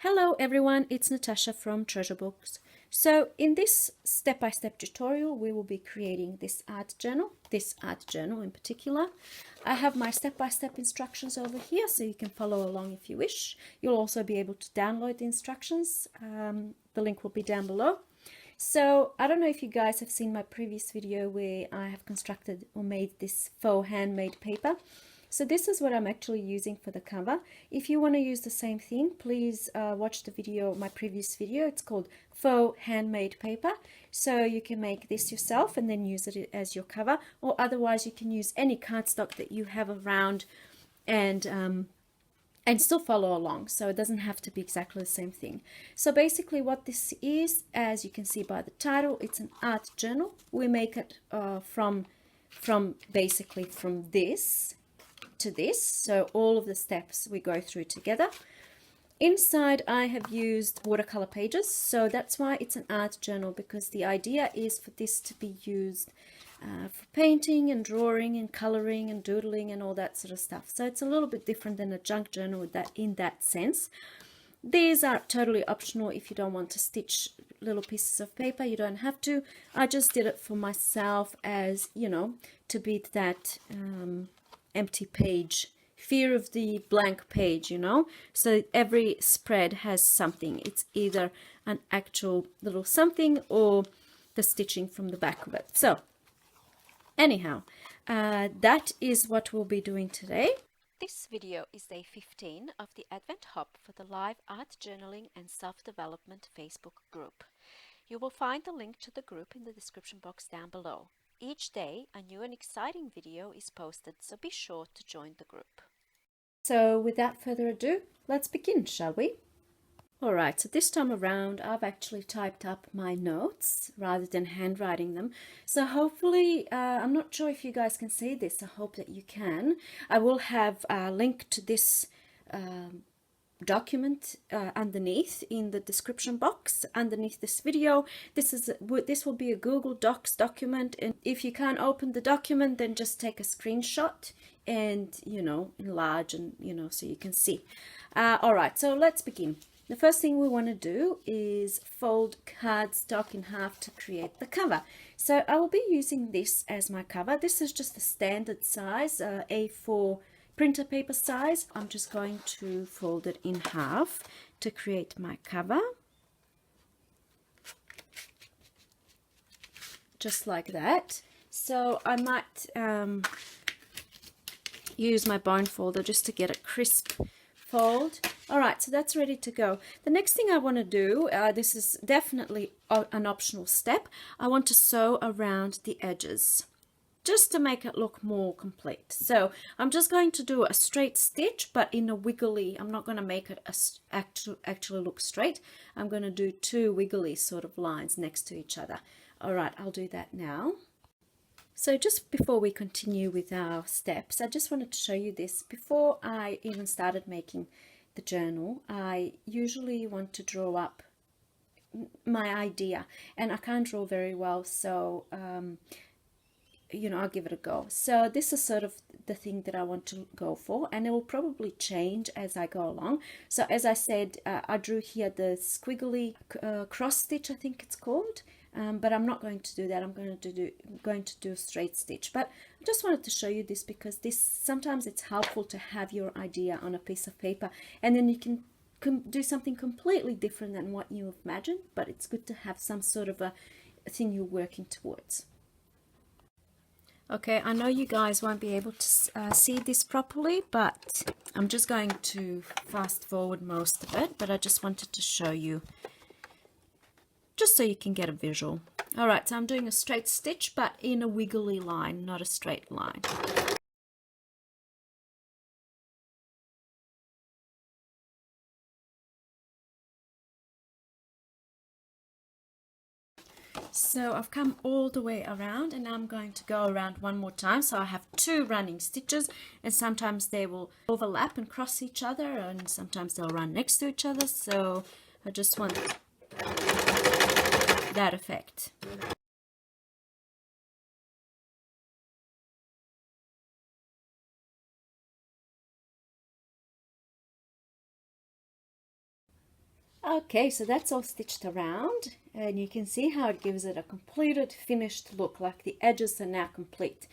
Hello everyone, it's Natasha from Treasure Books. So in this step-by-step tutorial we will be creating this art journal in particular. I have my step-by-step instructions over here so you can follow along if you wish. You'll also be able to download the instructions. The link will be down below. So I don't know if you guys have seen my previous video where I have constructed or made this faux handmade paper. So this is what I'm actually using for the cover. If you want to use the same thing, please watch the video, my previous video. It's called Faux Handmade Paper. So you can make this yourself and then use it as your cover, or otherwise you can use any cardstock that you have around and still follow along. So it doesn't have to be exactly the same thing. So basically what this is, as you can see by the title, it's an art journal. We make it from this to this, so all of the steps we go through together. Inside I have used watercolor pages, so that's why it's an art journal, because the idea is for this to be used for painting and drawing and coloring and doodling and all that sort of stuff. So it's a little bit different than a junk journal with that, in that sense. These are totally optional. If you don't want to stitch little pieces of paper, you don't have to. I just did it for myself, as you know, to beat that empty page, fear of the blank page, you know. So every spread has something. It's either an actual little something or the stitching from the back of it. So anyhow, that is what we'll be doing today. This video is day 15 of the Advent Hop for the Live Art Journaling and Self-Development Facebook group. You will find the link to the group in the description box down below. Each day, a new and exciting video is posted, so be sure to join the group. So without further ado, let's begin, shall we? Alright, so this time around, I've actually typed up my notes rather than handwriting them. So hopefully, I'm not sure if you guys can see this. I hope that you can. I will have a link to this document underneath in the description box underneath this video. This will be a Google Docs document, and if you can't open the document, then just take a screenshot and, you know, enlarge and, you know, so you can see. All right, so let's begin. The first thing we want to do is fold cardstock in half to create the cover. So I will be using this as my cover. This is just a standard size, A4 printer paper size. I'm just going to fold it in half to create my cover. Just like that. So I might use my bone folder just to get a crisp fold. All right, so that's ready to go. The next thing I want to do, this is definitely an optional step. I want to sew around the edges, just to make it look more complete. So I'm just going to do a straight stitch, but in a wiggly. I'm not going to make it actually look straight. I'm going to do two wiggly sort of lines next to each other. All right, I'll do that now. So just before we continue with our steps, I just wanted to show you this. Before I even started making the journal, I usually want to draw up my idea, and I can't draw very well, so you know, I'll give it a go. So this is sort of the thing that I want to go for, and it will probably change as I go along. So as I said, I drew here the squiggly cross stitch, I think it's called, but I'm not going to do that. I'm going to do a straight stitch. But I just wanted to show you this because this sometimes it's helpful to have your idea on a piece of paper, and then you can do something completely different than what you imagined, but it's good to have some sort of a thing you're working towards. Okay, I know you guys won't be able to see this properly, but I'm just going to fast forward most of it, but I just wanted to show you, just so you can get a visual. All right, so I'm doing a straight stitch, but in a wiggly line, not a straight line. So I've come all the way around, and I'm going to go around one more time. So I have two running stitches, and sometimes they will overlap and cross each other, and sometimes they'll run next to each other. So I just want that effect. Okay, so that's all stitched around, and you can see how it gives it a completed, finished look, like the edges are now complete.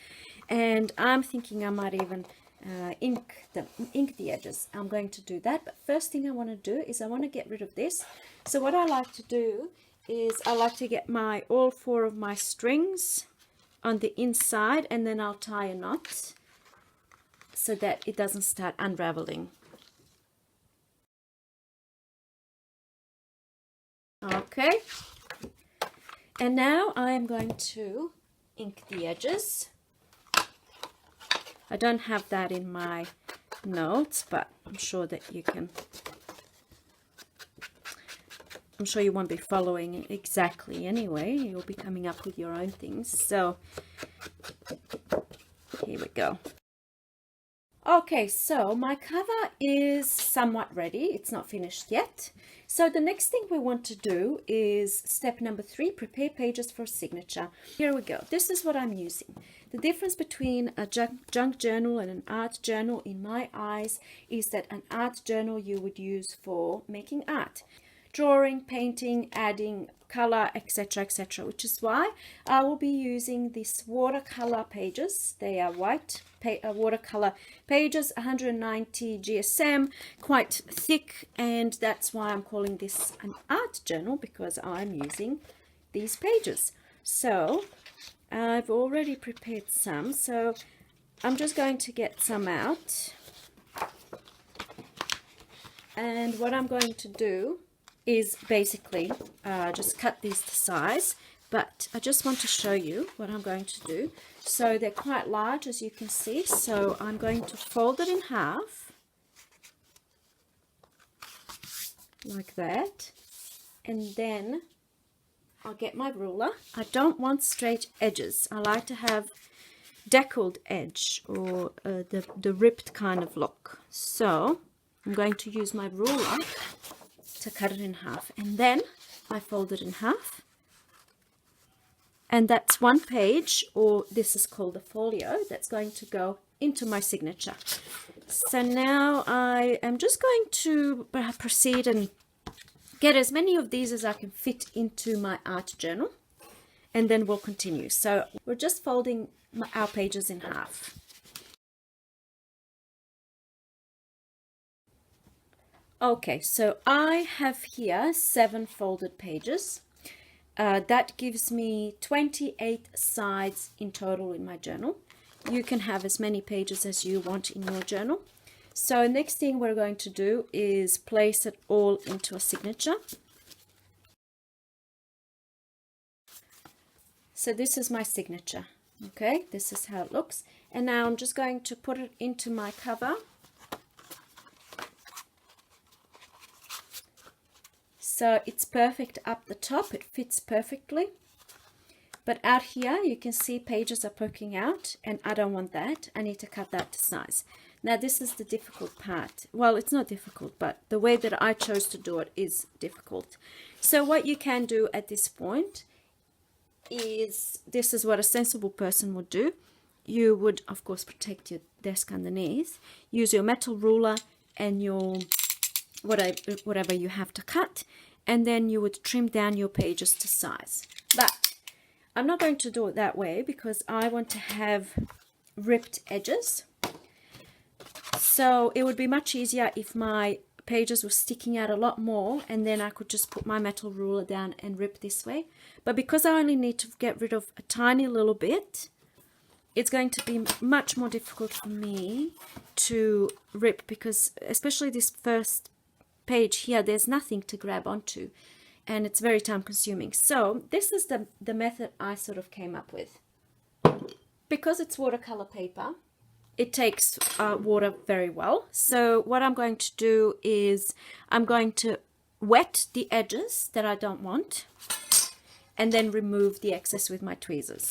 And I'm thinking I might even ink the edges. I'm going to do that, but first thing I want to do is I want to get rid of this. So what I like to do is I like to get all 4 of my strings on the inside, and then I'll tie a knot so that it doesn't start unraveling. Okay, and now I am going to ink the edges. I don't have that in my notes, but I'm sure that you can. I'm sure you won't be following exactly anyway. You'll be coming up with your own things. So here we go. Okay, so my cover is somewhat ready. It's not finished yet. So the next thing we want to do is step number 3, prepare pages for signature. Here we go. This is what I'm using. The difference between a junk journal and an art journal in my eyes is that an art journal you would use for making art. Drawing, painting, adding color, etc., etc., which is why I will be using these watercolor pages. They are white watercolor pages, 190 GSM, quite thick, and that's why I'm calling this an art journal, because I'm using these pages. So I've already prepared some, so I'm just going to get some out, and what I'm going to do is basically just cut these to size, but I just want to show you what I'm going to do. So they're quite large, as you can see, so I'm going to fold it in half like that, and then I'll get my ruler. I don't want straight edges. I like to have deckled edge, or the ripped kind of look. So I'm going to use my ruler to cut it in half, and then I fold it in half, and that's one page, or this is called a folio, that's going to go into my signature. So now I am just going to proceed and get as many of these as I can fit into my art journal, and then we'll continue. So we're just folding our pages in half. Okay, so I have here 7 folded pages. That gives me 28 sides in total in my journal. You can have as many pages as you want in your journal. So next thing we're going to do is place it all into a signature. So this is my signature. Okay, this is how it looks. And now I'm just going to put it into my cover. So it's perfect up the top, it fits perfectly. But out here you can see pages are poking out, and I don't want that. I need to cut that to size. Now this is the difficult part. Well, it's not difficult, but the way that I chose to do it is difficult. So what you can do at this point is, this is what a sensible person would do. You would, of course, protect your desk underneath. Use your metal ruler and your whatever you have to cut, and then you would trim down your pages to size. But I'm not going to do it that way, because I want to have ripped edges. So it would be much easier if my pages were sticking out a lot more, and then I could just put my metal ruler down and rip this way. But because I only need to get rid of a tiny little bit, it's going to be much more difficult for me to rip, because especially this first page here, there's nothing to grab onto, and it's very time consuming. So this is the method I sort of came up with. Because it's watercolor paper, it takes water very well. So what I'm going to do is I'm going to wet the edges that I don't want, and then remove the excess with my tweezers.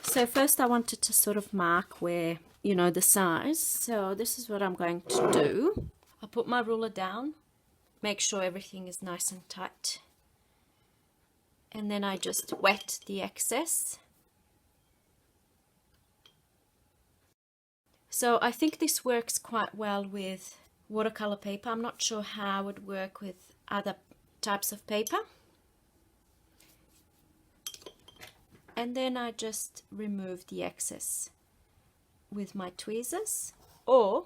So first I wanted to sort of mark where, you know, the size. So this is what I'm going to do. I'll put my ruler down, make sure everything is nice and tight, and then I just wet the excess. So I think this works quite well with watercolor paper. I'm not sure how it would work with other types of paper. And then I just remove the excess with my tweezers or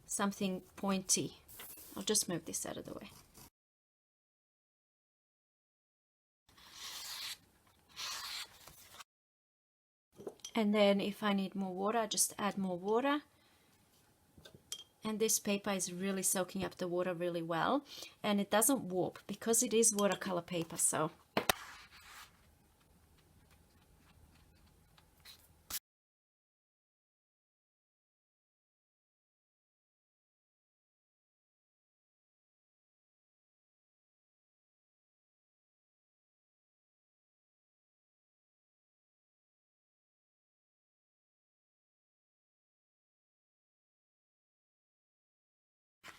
something pointy. I'll just move this out of the way. And then if I need more water, I just add more water. And this paper is really soaking up the water really well, and it doesn't warp because it is watercolor paper.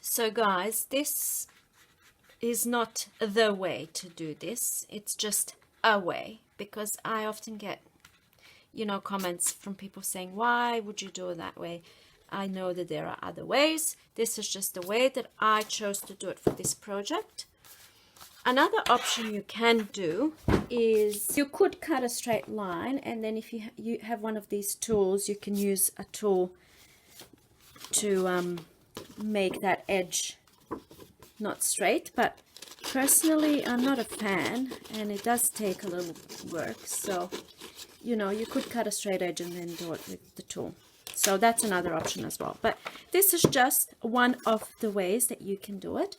So guys, this is not the way to do this. It's just a way, because I often get, you know, comments from people saying, why would you do it that way? I know that there are other ways. This is just the way that I chose to do it for this project. Another option you can do is you could cut a straight line, and then if you have one of these tools, you can use a tool to make that edge not straight. But personally, I'm not a fan, and it does take a little work. So, you know, you could cut a straight edge and then do it with the tool. So that's another option as well. But this is just one of the ways that you can do it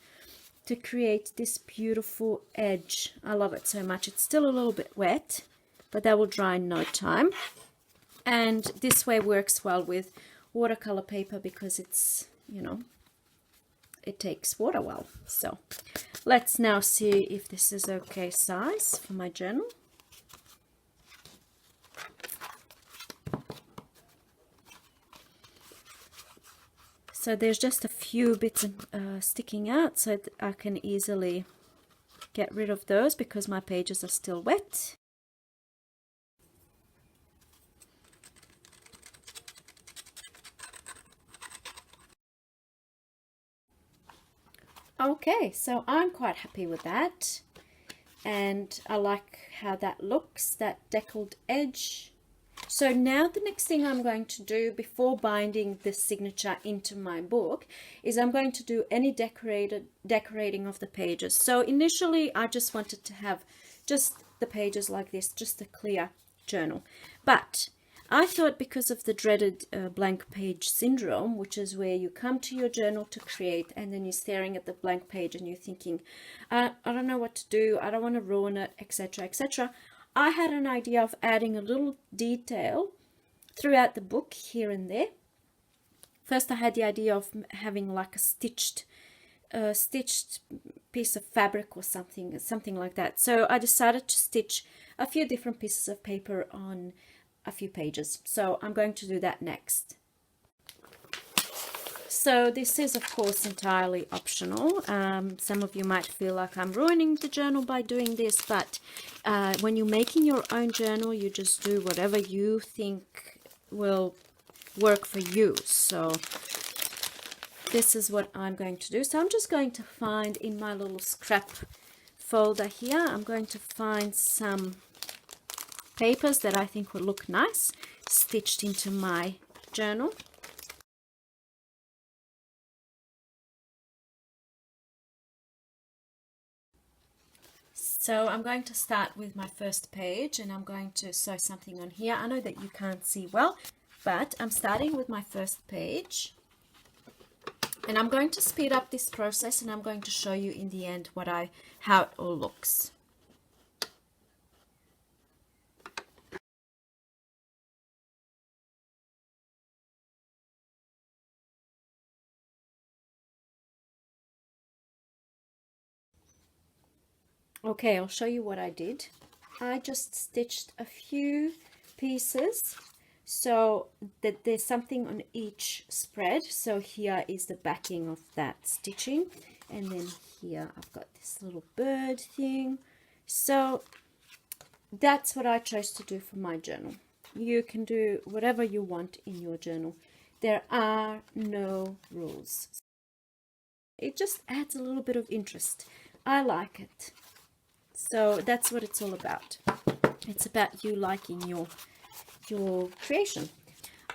to create this beautiful edge. I love it so much. It's still a little bit wet, but that will dry in no time. And this way works well with watercolor paper because it's, you know, it takes water well. So let's now see if this is okay size for my journal. So there's just a few bits sticking out, so I can easily get rid of those because my pages are still wet. Okay, so I'm quite happy with that, and I like how that looks, that deckled edge. So now the next thing I'm going to do before binding the signature into my book is I'm going to do any decorating of the pages. So initially I just wanted to have just the pages like this, just a clear journal. But I thought, because of the dreaded blank page syndrome, which is where you come to your journal to create and then you're staring at the blank page and you're thinking, I don't know what to do, I don't want to ruin it, etc., etc. I had an idea of adding a little detail throughout the book here and there. First I had the idea of having like a stitched piece of fabric or something like that. So I decided to stitch a few different pieces of paper on a few pages. So I'm going to do that next. So this is of course entirely optional. Some of you might feel like I'm ruining the journal by doing this, but when you're making your own journal, you just do whatever you think will work for you. So this is what I'm going to do. So I'm just going to find in my little scrap folder here, I'm going to find some papers that I think will look nice stitched into my journal. So I'm going to start with my first page, and I'm going to sew something on here. I know that you can't see well, but I'm starting with my first page, and I'm going to speed up this process, and I'm going to show you in the end how it all looks. Okay, I'll show you what I did. I just stitched a few pieces so that there's something on each spread. So here is the backing of that stitching, and then here I've got this little bird thing. So that's what I chose to do for my journal. You can do whatever you want in your journal. There are no rules. It just adds a little bit of interest. I like it. So that's what it's all about. It's about you liking your creation.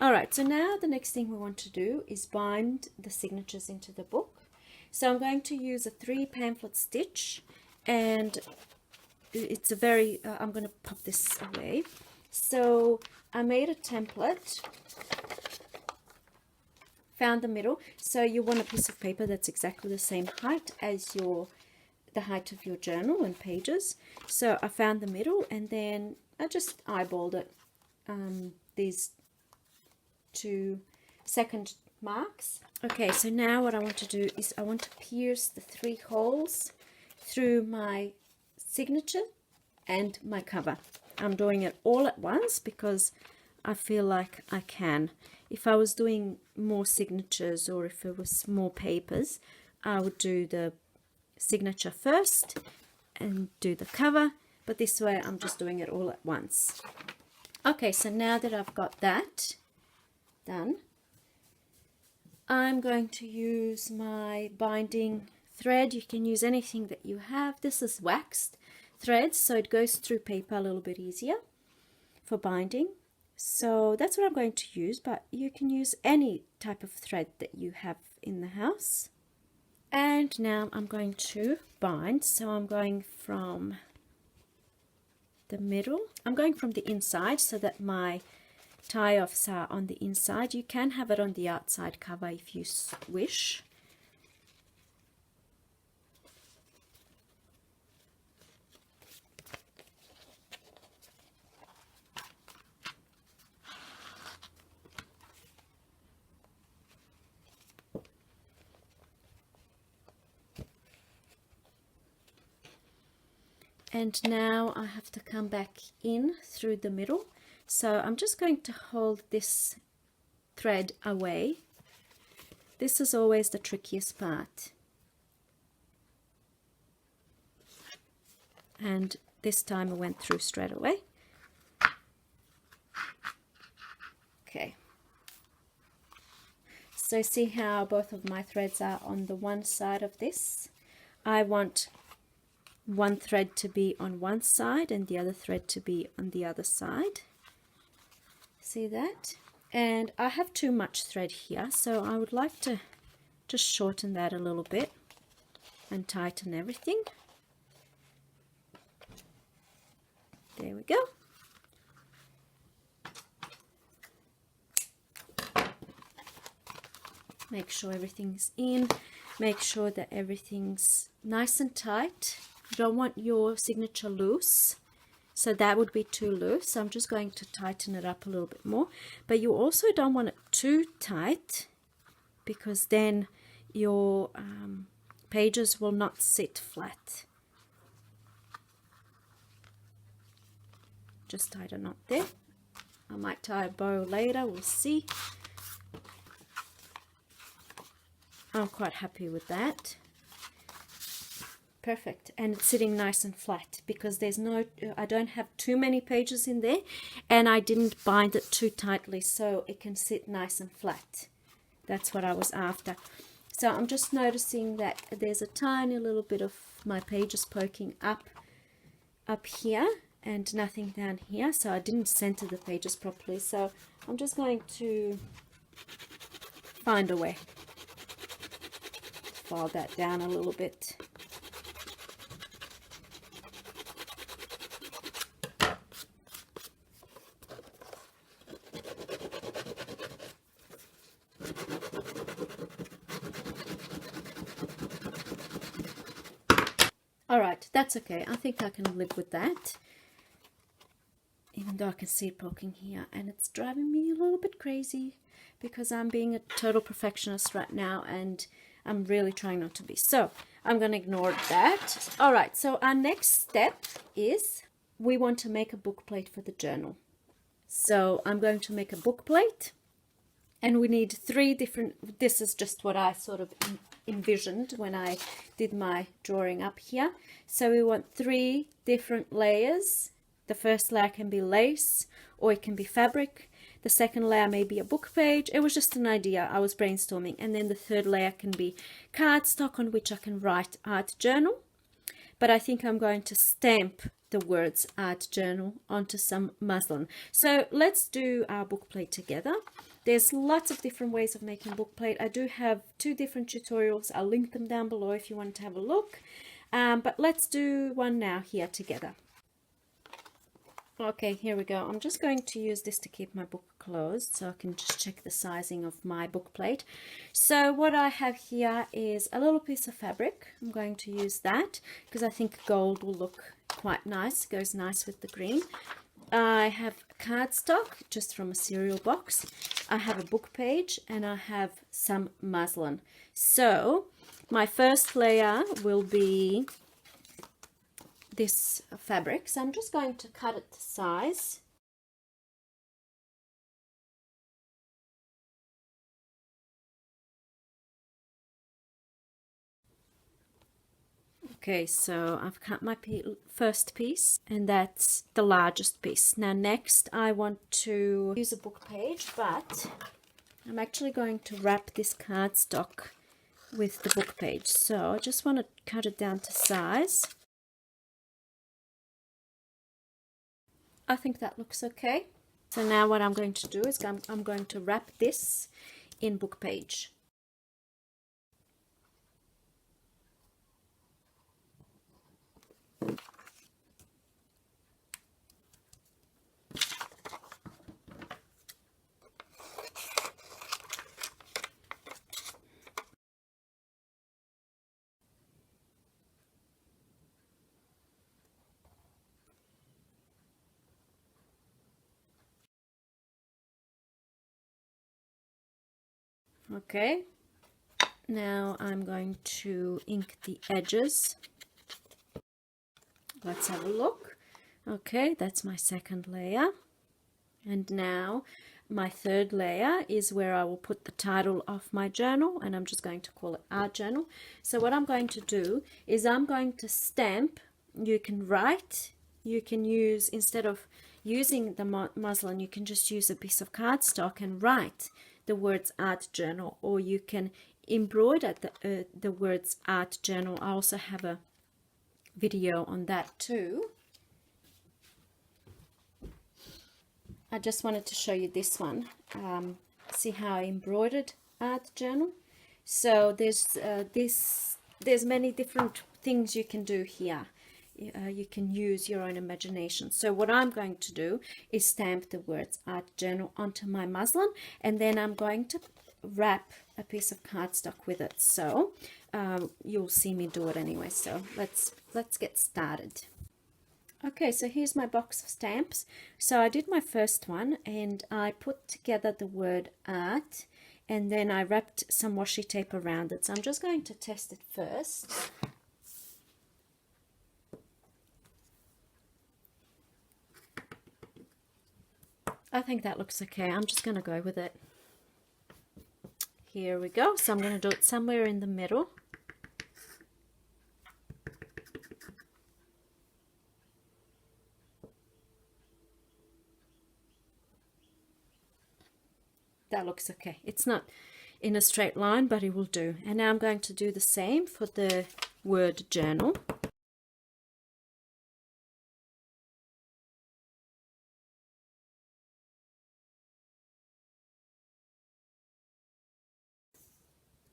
All right, so now the next thing we want to do is bind the signatures into the book. So I'm going to use a 3 pamphlet stitch, and it's a very, I'm going to pop this away. So I made a template, found the middle. So you want a piece of paper that's exactly the same height as the height of your journal and pages. So I found the middle, and then I just eyeballed it, these 2 second marks. Okay, so now what I want to do is I want to pierce the 3 holes through my signature and my cover. I'm doing it all at once because I feel like I can. If I was doing more signatures, or if it was more papers, I would do the signature first and do the cover, but this way I'm just doing it all at once. Okay, so now that I've got that done, I'm going to use my binding thread. You can use anything that you have. This is waxed thread, so it goes through paper a little bit easier for binding. So that's what I'm going to use, but you can use any type of thread that you have in the house. And now I'm going to bind. So I'm going from the middle. I'm going from the inside so that my tie-offs are on the inside. You can have it on the outside cover if you wish. And now I have to come back in through the middle. So I'm just going to hold this thread away. This is always the trickiest part. And this time I went through straight away. Okay. So see how both of my threads are on the one side of this? I want one thread to be on one side and the other thread to be on the other side. See that? And I have too much thread here, so I would like to just shorten that a little bit and tighten everything. There we go. Make sure everything's in. Make sure that everything's nice and tight. You don't want your signature loose, so that would be too loose. So I'm just going to tighten it up a little bit more. But you also don't want it too tight, because then your pages will not sit flat. Just tie a knot there. I might tie a bow later, we'll see. I'm quite happy with that. Perfect. And it's sitting nice and flat because there's no, I don't have too many pages in there, and I didn't bind it too tightly, so it can sit nice and flat. That's what I was after. So I'm just noticing that there's a tiny little bit of my pages poking up here and nothing down here, so I didn't center the pages properly. So I'm just going to find a way. File that down a little bit. Alright, that's okay. I think I can live with that. Even though I can see it poking here, and it's driving me a little bit crazy because I'm being a total perfectionist right now, and I'm really trying not to be. So I'm going to ignore that. Alright, so our next step is we want to make a book plate for the journal. So I'm going to make a book plate, and we need 3 different, this is just what I sort of envisioned when I did my drawing up here. So we want 3 different layers. The first layer can be lace, or it can be fabric. The second layer may be a book page. It was just an idea. I was brainstorming. And then the third layer can be cardstock on which I can write art journal. But I think I'm going to stamp the words art journal onto some muslin. So let's do our book plate together. There's lots of different ways of making book plate. I do have 2 different tutorials. I'll link them down below if you want to have a look. But let's do one now here together. Okay, here we go. I'm just going to use this to keep my book closed so I can just check the sizing of my book plate. So what I have here is a little piece of fabric. I'm going to use that because I think gold will look quite nice. It goes nice with the green. I have cardstock just from a cereal box. I have a book page and I have some muslin. So my first layer will be this fabric, so I'm just going to cut it to size. Okay, so I've cut my first piece, and that's the largest piece. Now next I want to use a book page, but I'm actually going to wrap this cardstock with the book page, so I just want to cut it down to size. I think that looks okay. So now what I'm going to do is I'm going to wrap this in book page. Okay, now I'm going to ink the edges. Let's have a look. Okay, that's my second layer. And now my third layer is where I will put the title of my journal, and I'm just going to call it Art Journal. So what I'm going to do is I'm going to stamp. You can write, you can use, instead of using the muslin, you can just use a piece of cardstock and write the words Art Journal, or you can embroider the words Art Journal. I also have a video on that too. I just wanted to show you this one. See how I embroidered Art Journal. So there's many different things you can do here. You can use your own imagination. So what I'm going to do is stamp the words Art Journal onto my muslin, and then I'm going to wrap a piece of cardstock with it. So you'll see me do it anyway. So let's get started. Okay, so here's my box of stamps. So I did my first one and I put together the word art, and then I wrapped some washi tape around it. So I'm just going to test it first. I think that looks okay. I'm just going to go with it. Here we go. So I'm going to do it somewhere in the middle. That looks okay. It's not in a straight line, but it will do. And now I'm going to do the same for the word journal.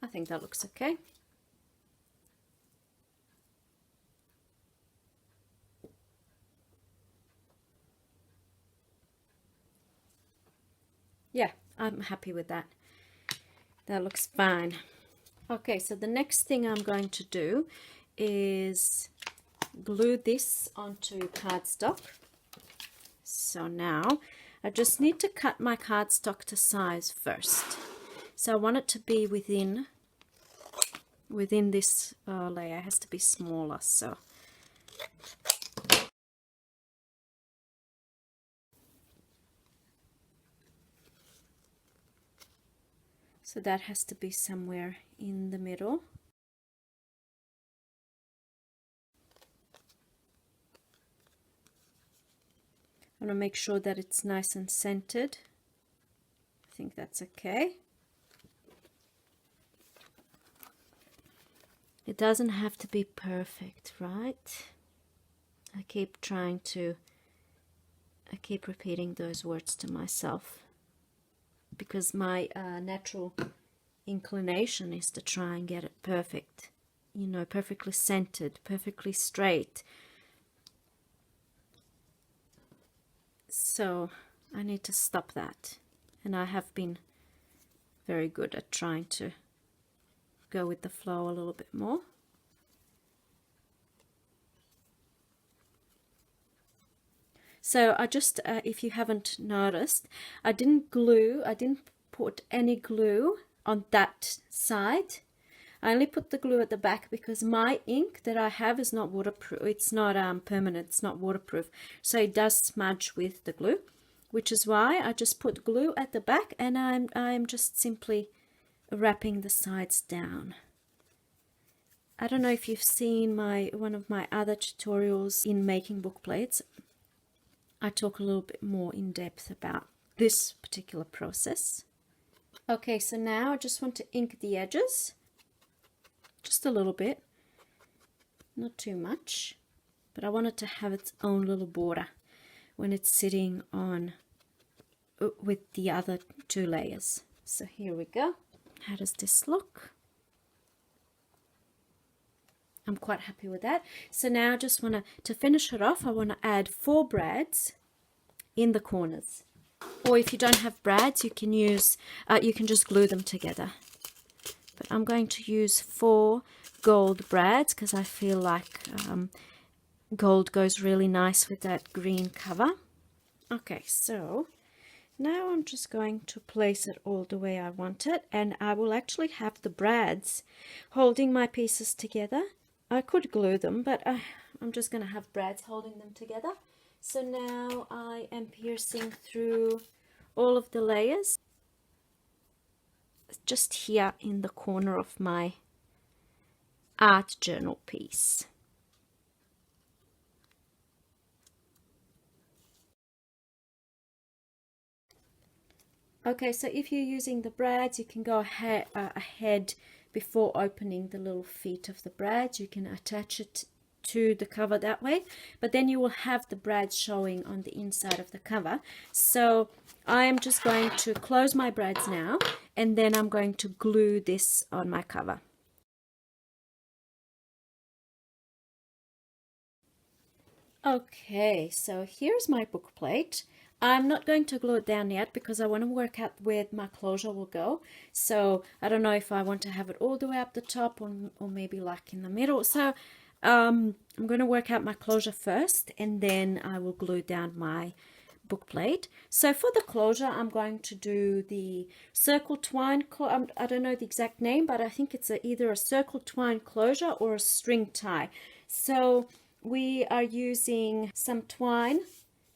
I think that looks okay. Yeah, I'm happy with that. That looks fine. Okay, so the next thing I'm going to do is glue this onto cardstock. So now I just need to cut my cardstock to size first. So I want it to be within this layer. It has to be smaller. So that has to be somewhere in the middle. I want to make sure that it's nice and centered. I think that's okay. It doesn't have to be perfect, right? I keep repeating those words to myself because my natural inclination is to try and get it perfect, you know, perfectly centered, perfectly straight. So I need to stop that, and I have been very good at trying to go with the flow a little bit more. So I just, if you haven't noticed, I didn't put any glue on that side. I only put the glue at the back because my ink that I have is not waterproof. It's not permanent, it's not waterproof. So it does smudge with the glue, which is why I just put glue at the back, and I'm just simply wrapping the sides down. I don't know if you've seen one of my other tutorials in making book plates. I talk a little bit more in depth about this particular process. Okay, so now I just want to ink the edges, just a little bit, not too much, but I want it to have its own little border when it's sitting on with the other two layers. So here we go. How does this look? I'm quite happy with that. So now I just want to finish it off, I want to add 4 brads in the corners. Or if you don't have brads, you can use, you can just glue them together. But I'm going to use 4 gold brads because I feel like gold goes really nice with that green cover. Okay, so now I'm just going to place it all the way I want it, and I will actually have the brads holding my pieces together. I could glue them, but I'm just going to have brads holding them together. So now I am piercing through all of the layers, just here in the corner of my art journal piece. Okay, so if you're using the brads, you can go ahead before opening the little feet of the brads. You can attach it to the cover that way, but then you will have the brads showing on the inside of the cover. So I am just going to close my brads now, and then I'm going to glue this on my cover. Okay, so here's my book plate. I'm not going to glue it down yet because I want to work out where my closure will go. So I don't know if I want to have it all the way up the top or maybe like in the middle. So I'm going to work out my closure first, and then I will glue down my book plate. So for the closure, I'm going to do the circle twine. I don't know the exact name, but I think it's either a circle twine closure or a string tie. So we are using some twine.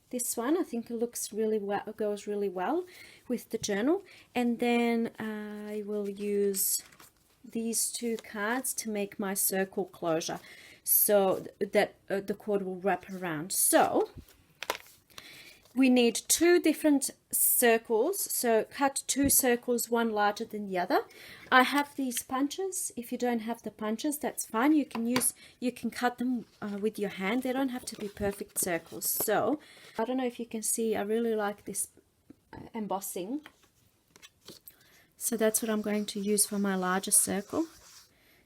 This one, I think it looks really well, goes really well with the journal. And then I will use these 2 cards to make my circle closure, so that the cord will wrap around. So we need 2 different circles, so cut 2 circles, one larger than the other. I have these punches. If you don't have the punches, that's fine. You can cut them with your hand. They don't have to be perfect circles. So I don't know if you can see, I really like this embossing. So that's what I'm going to use for my larger circle.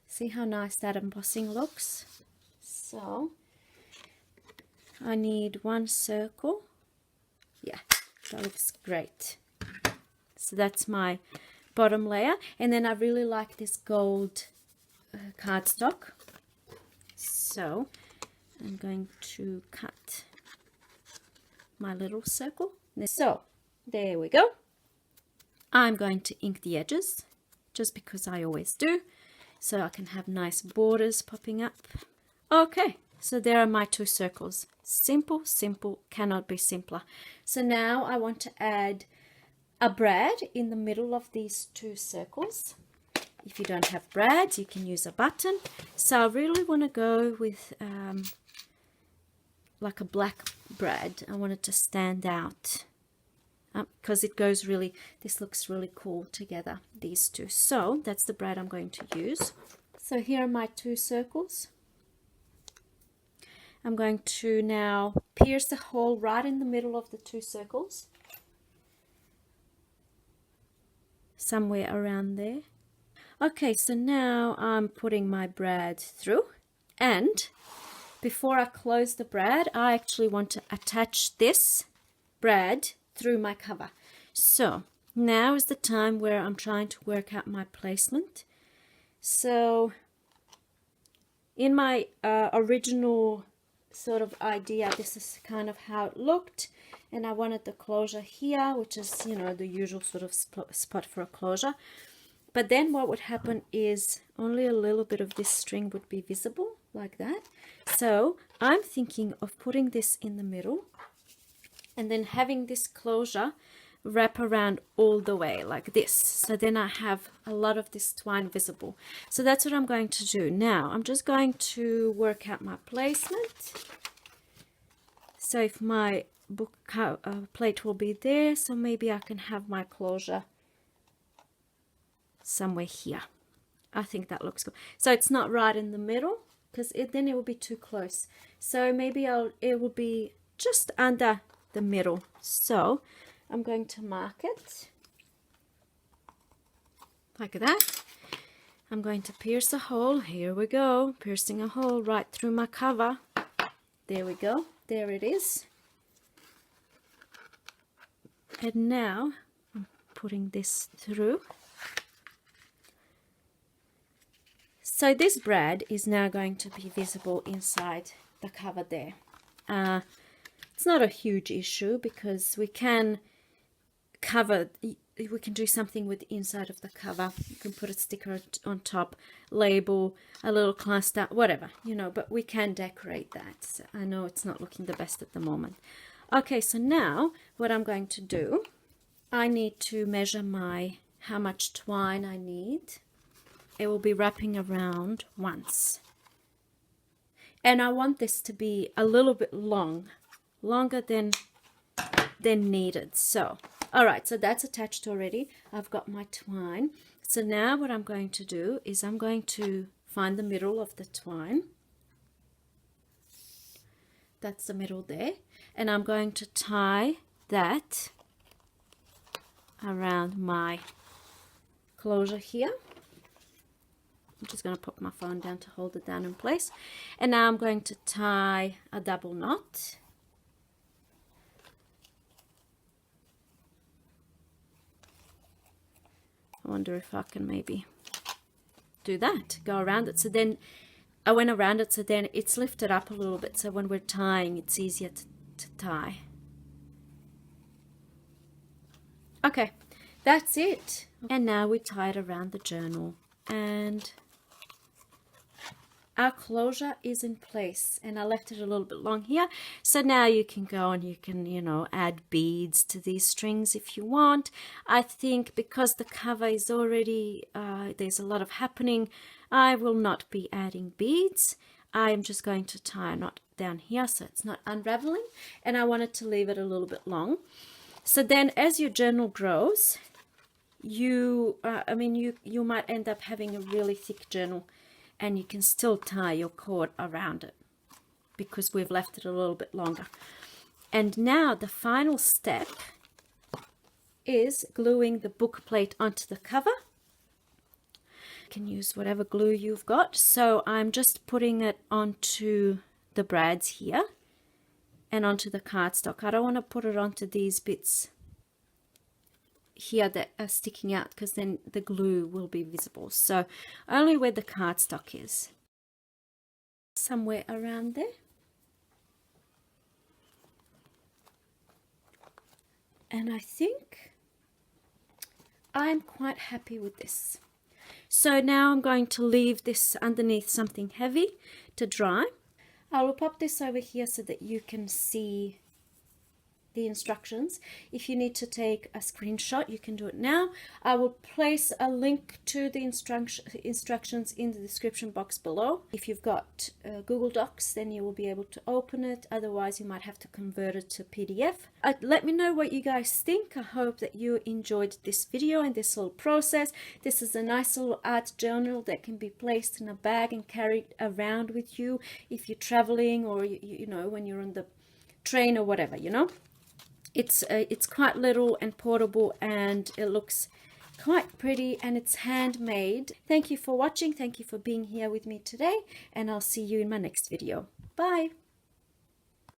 See how nice that embossing looks? So I need 1 circle. Yeah, that looks great. So that's my bottom layer, and then I really like this gold cardstock. So I'm going to cut my little circle. So there we go. I'm going to ink the edges just because I always do, so I can have nice borders popping up. Okay, so there are my 2 circles. Simple, simple, cannot be simpler. So now I want to add a brad in the middle of these 2 circles. If you don't have brads, you can use a button. So I really want to go with like a black brad. I want it to stand out because it goes really, this looks really cool together, these two. So that's the brad I'm going to use. So here are my 2 circles. I'm going to now pierce the hole right in the middle of the 2 circles, somewhere around there. Okay, so now I'm putting my brad through, and before I close the brad, I actually want to attach this brad through my cover. So now is the time where I'm trying to work out my placement. So in my original sort of idea, this is kind of how it looked, and I wanted the closure here, which is, you know, the usual sort of spot for a closure. But then what would happen is only a little bit of this string would be visible like that. So I'm thinking of putting this in the middle and then having this closure wrap around all the way like this. So then I have a lot of this twine visible. So that's what I'm going to do. Now I'm just going to work out my placement. So if my book plate will be there, so maybe I can have my closure somewhere here. I think that looks good. So it's not right in the middle because then it will be too close. So maybe it will be just under the middle. So I'm going to mark it like that. I'm going to pierce a hole. Here we go, piercing a hole right through my cover. There we go, there it is. And now I'm putting this through. So this brad is now going to be visible inside the cover there. It's not a huge issue because we can do something with the inside of the cover. You can put a sticker on top, label, a little cluster, whatever, you know, but we can decorate that. So I know it's not looking the best at the moment. Okay, so now what I'm going to do, I need to measure how much twine I need. It will be wrapping around once. And I want this to be a little bit longer than needed. So, all right, so that's attached already. I've got my twine. So now what I'm going to do is I'm going to find the middle of the twine. That's the middle there. And I'm going to tie that around my closure here. I'm just going to put my phone down to hold it down in place. And now I'm going to tie a double knot. I wonder if I can maybe do that, go around it. So then I went around it, so then it's lifted up a little bit. So when we're tying, it's easier to tie. Okay, that's it. And now we tie it around the journal. And our closure is in place, and I left it a little bit long here. So now you can go and you can, you know, add beads to these strings if you want. I think because the cover is already, there's a lot of happening, I will not be adding beads. I am just going to tie a knot down here so it's not unraveling, and I wanted to leave it a little bit long. So then as your journal grows, you might end up having a really thick journal, and you can still tie your cord around it because we've left it a little bit longer. And now the final step is gluing the book plate onto the cover. You can use whatever glue you've got. So I'm just putting it onto the brads here and onto the cardstock. I don't want to put it onto these bits here that are sticking out because then the glue will be visible. So only where the cardstock is, somewhere around there. And I think I'm quite happy with this. So now I'm going to leave this underneath something heavy to dry. I will pop this over here so that you can see the instructions. If you need to take a screenshot, you can do it now. I will place a link to the instructions in the description box below. If you've got Google Docs, then you will be able to open it. Otherwise, you might have to convert it to PDF. Let me know what you guys think. I hope that you enjoyed this video and this little process. This is a nice little art journal that can be placed in a bag and carried around with you if you're traveling, or you know, when you're on the train or whatever, you know. It's quite little and portable, and it looks quite pretty, and it's handmade. Thank you for watching. Thank you for being here with me today, and I'll see you in my next video. Bye.